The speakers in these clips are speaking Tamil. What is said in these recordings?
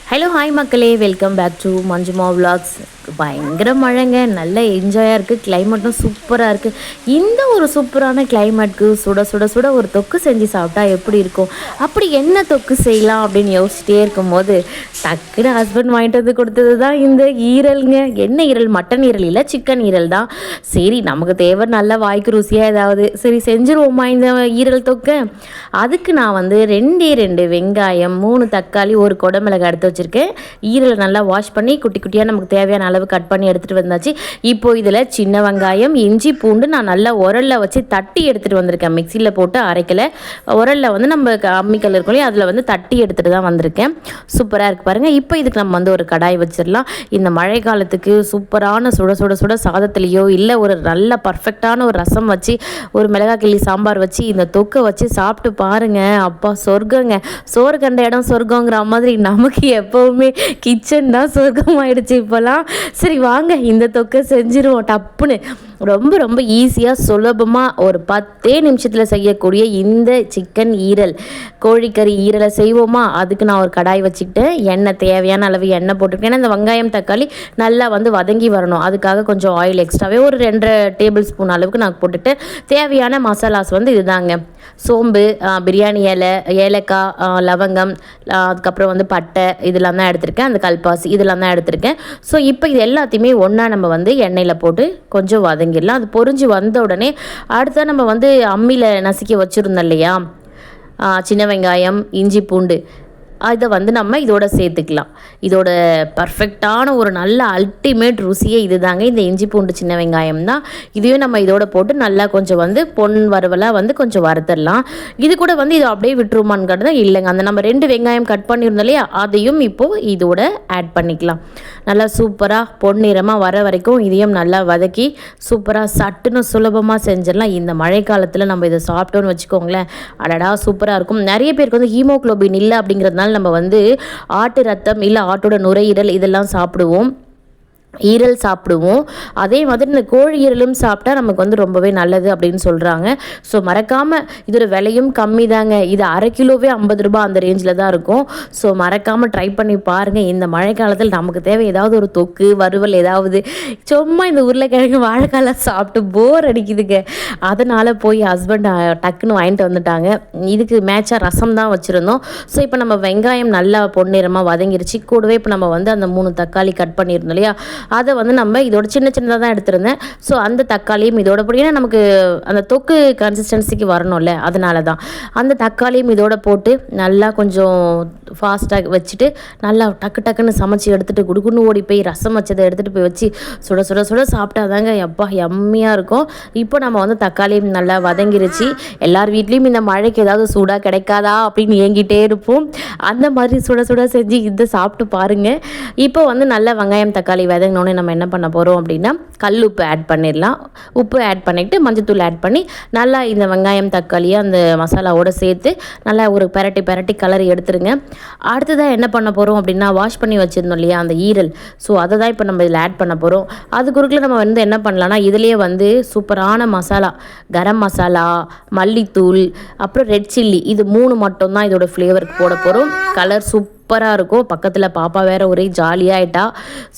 ஹலோ ஹாய் மக்களே, welcome back to Manjima vlogs. பயங்கர மழைங்க, நல்ல என்ஜாயாக இருக்குது. கிளைமேட்டும் சூப்பராக இருக்குது. இந்த ஒரு சூப்பரான கிளைமேட்க்கு சுட சுட சுட ஒரு தொக்கு செஞ்சு சாப்பிட்டா எப்படி இருக்கும்? அப்படி என்ன தொக்கு செய்யலாம் அப்படின்னு யோசிச்சிட்டே இருக்கும்போது டக்குன்னு ஹஸ்பண்ட் வாங்கிட்டு வந்து கொடுத்தது தான் இந்த ஈரல்ங்க. என்ன ஈரல்? மட்டன் ஈரல் இல்லை, சிக்கன் ஈரல் தான். சரி, நமக்கு தேவை நல்ல வாய்க்கு ருசியாக ஏதாவது. சரி செஞ்சுருவோமா இந்த ஈரல் தொக்கு? அதுக்கு நான் வந்து ரெண்டு வெங்காயம், 3 தக்காளி, ஒரு குடமிளகாய் எடுத்து வச்சுருக்கேன். ஈரலை நல்லா வாஷ் பண்ணி குட்டி குட்டியாக நமக்கு தேவையான அளவு கட் பண்ணி எடுத்துகிட்டு வந்தாச்சு. இப்போது இதில் சின்ன வெங்காயம், இஞ்சி, பூண்டு நான் நல்லா உரலில் வச்சு தட்டி எடுத்துகிட்டு வந்திருக்கேன். மிக்சியில் போட்டு அரைக்கலை, உரலில் வந்து நம்ம அம்மிக்கல் இருக்கும் இல்லையா, அதில் வந்து தட்டி எடுத்துகிட்டு தான் வந்திருக்கேன். சூப்பராக இருக்குது பாருங்கள். இப்போ இதுக்கு நம்ம வந்து ஒரு கடாய் வச்சிடலாம். இந்த மழை காலத்துக்கு சூப்பரான சுட சுட சுட சாதத்துலேயோ இல்லை ஒரு நல்ல பர்ஃபெக்டான ஒரு ரசம் வச்சு ஒரு மிளகாய் கிள்ளி சாம்பார் வச்சு இந்த தொக்கை வச்சு சாப்பிட்டு பாருங்கள். அப்பா சொர்க்கங்க. சோறு கண்ட இடம் சொர்க்கங்கிற மாதிரி நமக்கு எப்போவுமே கிச்சன் தான் சொர்க்கமாயிடுச்சு இப்போலாம். சரி வாங்க இந்த தொக்கை செஞ்சுருவோம் டப்புன்னு. ரொம்ப ரொம்ப ஈஸியாக சுலபமாக ஒரு 10 நிமிஷத்தில் செய்யக்கூடிய இந்த சிக்கன் ஈரல், கோழிக்கறி ஈரலை செய்வோமா? அதுக்கு நான் ஒரு கடாய் வச்சுக்கிட்டு எண்ணெய், தேவையான அளவு எண்ணெய் போட்டுருக்கேன். ஏன்னா இந்த வெங்காயம் தக்காளி நல்லா வந்து வதங்கி வரணும், அதுக்காக கொஞ்சம் ஆயில் எக்ஸ்ட்ராவே ஒரு 2 டேபிள் ஸ்பூன் அளவுக்கு நான் போட்டுட்டு தேவையான மசாலாஸ் வந்து இதுதாங்க. சோம்பு, பிரியாணி இலை, ஏலக்காய், லவங்கம், அதுக்கப்புறம் வந்து பட்டை, இதெல்லாம் தான் எடுத்திருக்கேன். அந்த கல்பாசி இதெல்லாம் தான் எடுத்திருக்கேன். ஸோ இப்போ இது எல்லாத்தையுமே ஒன்றா நம்ம வந்து எண்ணெயில் போட்டு கொஞ்சம் வதங்கிடலாம். அது பொரிஞ்சு வந்த உடனே அடுத்த நம்ம வந்து அம்மியில் நசுக்கி வச்சுருந்தோம் இல்லையா, சின்ன வெங்காயம், இஞ்சி, பூண்டு, அதை வந்து நம்ம இதோட சேர்த்துக்கலாம். இதோட பர்ஃபெக்டான ஒரு நல்ல அல்டிமேட் ருசியே இது தாங்க, இந்த இஞ்சி பூண்டு சின்ன வெங்காயம் தான். இதையும் நம்ம இதோட போட்டு நல்லா கொஞ்சம் வந்து பொன் வறுவலாக வந்து கொஞ்சம் வறுத்தரலாம். இது கூட வந்து இதை அப்படியே விட்டுருமான்னு கேட்டால் இல்லைங்க, அந்த நம்ம 2 வெங்காயம் கட் பண்ணியிருந்தோம் இல்லையா, அதையும் இப்போது இதோட ஆட் பண்ணிக்கலாம். நல்லா சூப்பராக பொன்னிறமாக வர வரைக்கும் இதையும் நல்லா வதக்கி சூப்பராக சட்டுன்னு சுலபமாக செஞ்சிடலாம். இந்த மழை காலத்தில் நம்ம இதை சாப்பிட்டோன்னு வச்சுக்கோங்களேன், அடடா சூப்பராக இருக்கும். நிறைய பேருக்கு வந்து ஹீமோக்ளோபின் இல்லை அப்படிங்கிறதுனால நம்ம வந்து ஆட்டு ரத்தம் இல்லை ஆட்டோட நுரையீரல் இதெல்லாம் சாப்பிடுவோம், ஈரல் சாப்பிடுவோம். அதே மாதிரி இந்த கோழி ஈரலும் சாப்பிட்டா நமக்கு வந்து ரொம்பவே நல்லது அப்படின்னு சொல்கிறாங்க. ஸோ மறக்காமல், இதோட விலையும் கம்மி தாங்க. இது அரை கிலோவே 50 ரூபா அந்த ரேஞ்சில் தான் இருக்கும். ஸோ மறக்காமல் ட்ரை பண்ணி பாருங்கள். இந்த மழை காலத்தில் நமக்கு தேவை ஏதாவது ஒரு தொக்கு வறுவல் ஏதாவது. சும்மா இந்த உருளைக்கிழங்கு வாழைக்கால சாப்பிட்டு போர் அடிக்குதுங்க. அதனால் போய் ஹஸ்பண்ட் டக்குன்னு வாங்கிட்டு வந்துட்டாங்க. இதுக்கு மேட்சாக ரசம் தான் வச்சுருந்தோம். ஸோ இப்போ நம்ம வெங்காயம் நல்லா பொன்னிறமாக வதங்கிருச்சு. கூடவே இப்போ நம்ம வந்து அந்த 3 தக்காளி கட் பண்ணியிருந்தோம் இல்லையா, அதை வந்து நம்ம இதோட சின்னதாக தான் எடுத்திருந்தேன். ஸோ அந்த தக்காளியும் இதோட போட்டு, ஏன்னா நமக்கு அந்த தொக்கு கன்சிஸ்டன்சிக்கு வரணும்ல, அதனால தான் அந்த தக்காளியும் இதோட போட்டு நல்லா கொஞ்சம் ஃபாஸ்ட்டாக வச்சுட்டு நல்லா டக்கு டக்குன்னு சமைச்சி எடுத்துகிட்டு குடுக்குன்னு ஓடி போய் ரசம் வச்சதை எடுத்துகிட்டு போய் வச்சு சுட சுட சுட சாப்பிட்டாதாங்க எப்பா எம்மியாக இருக்கும். இப்போ நம்ம வந்து தக்காளியும் நல்லா வதங்கிருச்சு. எல்லார் வீட்லேயும் இந்த மழைக்கு ஏதாவது சூடாக கிடைக்காதா அப்படின்னு ஏங்கிட்டே இருப்போம். அந்த மாதிரி சுட சுட செஞ்சு இதை சாப்பிட்டு பாருங்கள். இப்போ வந்து நல்லா வெங்காயம் தக்காளி வதங்கினோடனே நம்ம என்ன பண்ண போகிறோம் அப்படின்னா கல் உப்பு ஆட் பண்ணிடலாம். உப்பு ஆட் பண்ணிவிட்டு மஞ்சத்தூள் ஆட் பண்ணி நல்லா இந்த வெங்காயம் தக்காளியை அந்த மசாலாவோடு சேர்த்து நல்லா ஒரு பெரட்டி கலரி எடுத்துருங்க. அடுத்ததாக என்ன பண்ண போகிறோம் அப்படின்னா வாஷ் பண்ணி வச்சுருந்தோம் இல்லையா அந்த ஈரல், ஸோ அதை தான் இப்போ நம்ம இதில் ஆட் பண்ண போகிறோம். அதுக்குறுக்கில் நம்ம வந்து என்ன பண்ணலான்னா இதுலேயே வந்து சூப்பரான மசாலா, கரம் மசாலா, மல்லித்தூள், அப்புறம் ரெட் சில்லி, இது 3 மட்டும் தான் இதோட ஃப்ளேவருக்கு போட போகிறோம். கலர் சூப்பராக இருக்கும். பக்கத்தில் பாப்பா வேறு ஒரே ஜாலியாகிட்டா.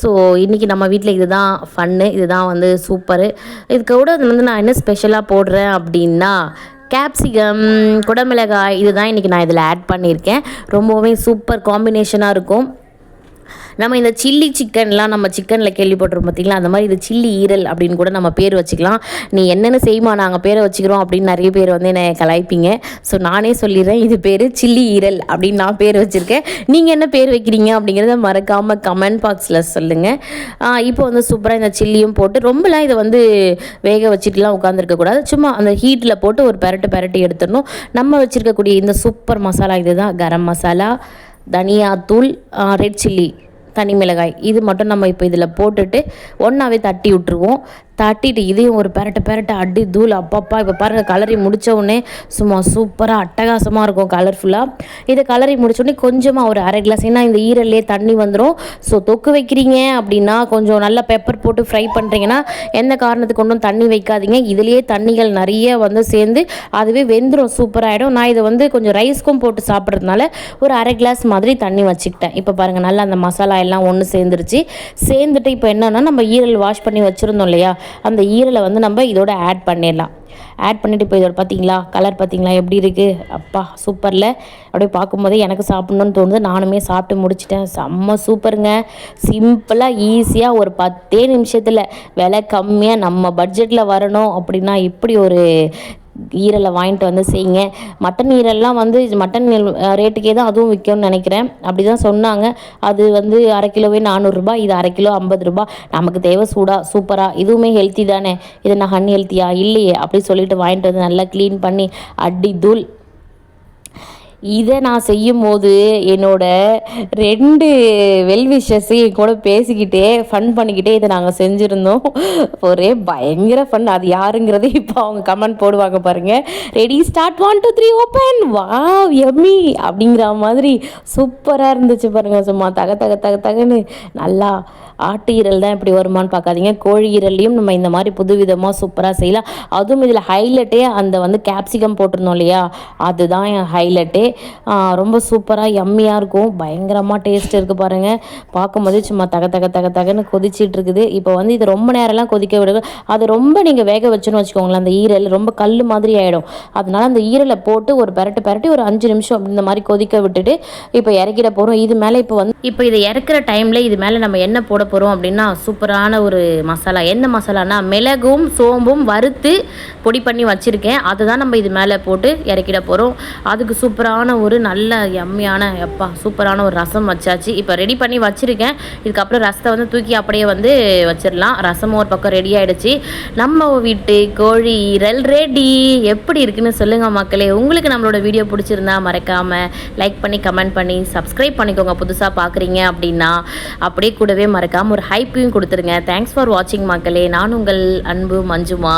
ஸோ இன்றைக்கி நம்ம வீட்டில் இதுதான் ஃபன்னு, இதுதான் வந்து சூப்பரு. இதுக்கு கூட வந்து நான் என்ன ஸ்பெஷலாக போடுறேன் அப்படின்னா கேப்சிகம், குடமிளகாய், இதுதான் இன்றைக்கி நான் இதில் ஆட் பண்ணியிருக்கேன். ரொம்பவே சூப்பர் காம்பினேஷனாக இருக்கும். நம்ம இந்த சில்லி சிக்கன்லாம் நம்ம சிக்கனில் கேள்விப்பட்டிருப்போம் பார்த்திங்களா, அந்த மாதிரி இது சில்லி ஈரல் அப்படின்னு கூட நம்ம பேர் வச்சுக்கலாம். நீ என்னென்ன செய்யுமா நாங்கள் பேரை வச்சுக்கிறோம் அப்படின்னு நிறைய பேர் வந்து என்னை கலாய்ப்பீங்க. ஸோ நானே சொல்லிடுறேன், இது பேர் சில்லி ஈரல் அப்படின்னு நான் பேர் வச்சுருக்கேன். நீங்கள் என்ன பேர் வைக்கிறீங்க அப்படிங்கிறத மறக்காமல் கமெண்ட் பாக்ஸில் சொல்லுங்கள். இப்போ வந்து சூப்பராக இந்த சில்லியும் போட்டு ரொம்பலாம் இதை வந்து வேக வச்சுட்டுலாம் உட்காந்துருக்கக்கூடாது. சும்மா அந்த ஹீட்டில் போட்டு ஒரு பெரட்டி எடுத்துடணும். நம்ம வச்சுருக்கக்கூடிய இந்த சூப்பர் மசாலா இதுதான், கரம் மசாலா, தனியாத்தூள், ரெட் சில்லி தனி மிளகாய் இது மட்டும் நம்ம இப்போ இதில் போட்டுட்டு ஒன்றாவே தட்டி விட்டுருவோம். தட்டிட்டு இதையும் ஒரு பெரட்டை அடி தூள் அப்பப்பா. இப்போ பாருங்கள், கலரி முடித்த உடனே சும்மா சூப்பராக அட்டகாசமாக இருக்கும் கலர்ஃபுல்லாக. இதை கலரி முடிச்சோடனே கொஞ்சமாக ஒரு அரை கிளாஸ், ஏன்னா இந்த ஈரல்லே தண்ணி வந்துடும். ஸோ தொக்கு வைக்கிறீங்க அப்படின்னா கொஞ்சம் நல்லா பெப்பர் போட்டு ஃப்ரை பண்ணுறீங்கன்னா எந்த காரணத்துக்கு ஒன்றும் தண்ணி வைக்காதீங்க. இதுலேயே தண்ணிகள் நிறைய வந்து சேர்ந்து அதுவே வெந்துடும், சூப்பராகிடும். நான் இதை வந்து கொஞ்சம் ரைஸ்க்கும் போட்டு சாப்பிட்றதுனால ஒரு அரை கிளாஸ் மாதிரி தண்ணி வச்சுக்கிட்டேன். இப்போ பாருங்கள், நல்லா அந்த மசாலா எல்லாம் ஒன்று சேர்ந்துட்டு இப்போ என்னென்னா நம்ம ஈரல் வாஷ் பண்ணி வச்சுருந்தோம் இல்லையா, அந்த ஈரலை வந்து நம்ம இதோட ஆட் பண்ணிடலாம். ஆட் பண்ணிவிட்டு இப்போ இதோட பார்த்தீங்களா, கலர் பார்த்தீங்களா எப்படி இருக்குது, அப்பா சூப்பரில். அப்படியே பார்க்கும்போதே எனக்கு சாப்பிட்ணுன்னு தோணுது. நானுமே சாப்பிட்டு முடிச்சிட்டேன். செம்ம சூப்பருங்க. சிம்பிளாக ஈஸியாக ஒரு 10 நிமிஷத்தில் விலை கம்மியாக நம்ம பட்ஜெட்டில் வரணும் அப்படின்னா இப்படி ஒரு ஈரலை வாங்கிட்டு வந்து செய்யுங்க. மட்டன் ஈரல்லாம் வந்து மட்டன் ரேட்டுக்கே தான் அதுவும் விற்கும்னு நினைக்கிறேன். அப்படி தான் சொன்னாங்க. அது வந்து அரை கிலோவே 400 ரூபாய், இது அரை கிலோ 50 ரூபாய். நமக்கு தேவை சூடாக சூப்பராக, இதுவுமே ஹெல்த்தி தானே, இது நான் அன்ஹெல்த்தியா இல்லையே அப்படி சொல்லிட்டு வாங்கிட்டு வந்து நல்லா க்ளீன் பண்ணி அடி தூள். இதை நான் செய்யும் போது என்னோட 2 வெல்விஷர்ஸையும் கூட பேசிக்கிட்டே ஃபன் பண்ணிக்கிட்டே இதை நாங்கள் செஞ்சுருந்தோம். ஒரே பயங்கர ஃபன். அது யாருங்கிறது இப்போ அவங்க கமெண்ட் போடுவாங்க பாருங்கள். Ready start 1 2 3 open. வாவ் எம்மி அப்படிங்கிற மாதிரி சூப்பராக இருந்துச்சு பாருங்கள். சும்மா தகன்னு நல்லா. ஆட்டு ஈரல் தான் இப்படி வருமானு பார்க்காதீங்க, கோழி ஈரல்லையும் நம்ம இந்த மாதிரி புதுவிதமாக சூப்பராக செய்யலாம். அதுவும் இதில் ஹைலைட்டே அந்த வந்து கேப்சிகம் போட்டிருந்தோம் இல்லையா, அதுதான் என் ஹைலைட்டே. ரொம்ப சூப்பராக யம்மியாக இருக்கும், பயங்கரமாக டேஸ்ட் இருக்குது பாருங்கள். பார்க்கும்போதே சும்மா தகன்னு கொதிச்சிட்டு இருக்குது. இப்போ வந்து இது ரொம்ப நேரம்லாம் கொதிக்க விடுங்க. அது ரொம்ப நீங்கள் வேக வச்சுன்னு வச்சுக்கோங்களேன், அந்த ஈரல் ரொம்ப கல் மாதிரி ஆகிடும். அதனால அந்த ஈரலை போட்டு ஒரு பெரட்டி ஒரு 5 நிமிஷம் இந்த மாதிரி கொதிக்க விட்டுட்டு இப்போ இறக்கிட போகிறோம். இது மேலே இப்போ இதை இறக்குற டைமில் இது மேலே நம்ம என்ன போட போகிறோம் அப்படின்னா சூப்பரான ஒரு மசாலா. என்ன மசாலானா மிளகும் சோம்பும் வறுத்து பொடி பண்ணி வச்சுருக்கேன். அதை தான் நம்ம இது மேலே போட்டு இறக்கிட போகிறோம். அதுக்கு சூப்பரான ஒரு நல்ல யம்மியான சூப்பரான ஒரு ரசம் வச்சாச்சு. இப்போ ரெடி பண்ணி வச்சுருக்கேன். இதுக்கப்புறம் ரசத்தை வந்து தூக்கி அப்படியே வந்து வச்சிடலாம். ரசமும் ஒரு பக்கம் ரெடி ஆகிடுச்சு. நம்ம வீட்டு கோழி ஈரல் ரெடி. எப்படி இருக்குன்னு சொல்லுங்கள் மக்களே. உங்களுக்கு நம்மளோட வீடியோ பிடிச்சிருந்தா மறக்காமல் லைக் பண்ணி கமெண்ட் பண்ணி சப்ஸ்கிரைப் பண்ணிக்கோங்க. புதுசாக பார்க்குறீங்க அப்படின்னா அப்படியே கூடவே மறக்காமல் ஒரு ஹைப்பையும் கொடுத்துருங்க. தேங்க்ஸ் ஃபார் வாட்சிங் மக்களே. நான் உங்கள் அன்பு மஞ்சுமா.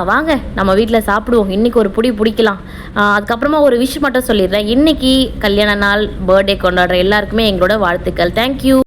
வாங்க நம்ம வீட்டில் சாப்பிடுவோம். இன்றைக்கி ஒரு பிடிக்கலாம். அதுக்கப்புறமா ஒரு விஷயம் மட்டும் சொல்லிடுறேன். இன்றைக்கி கல்யாண நாள், பர்த்டே கொண்டாடுற எல்லாருக்குமே எங்களோட வாழ்த்துக்கள். தேங்க்யூ.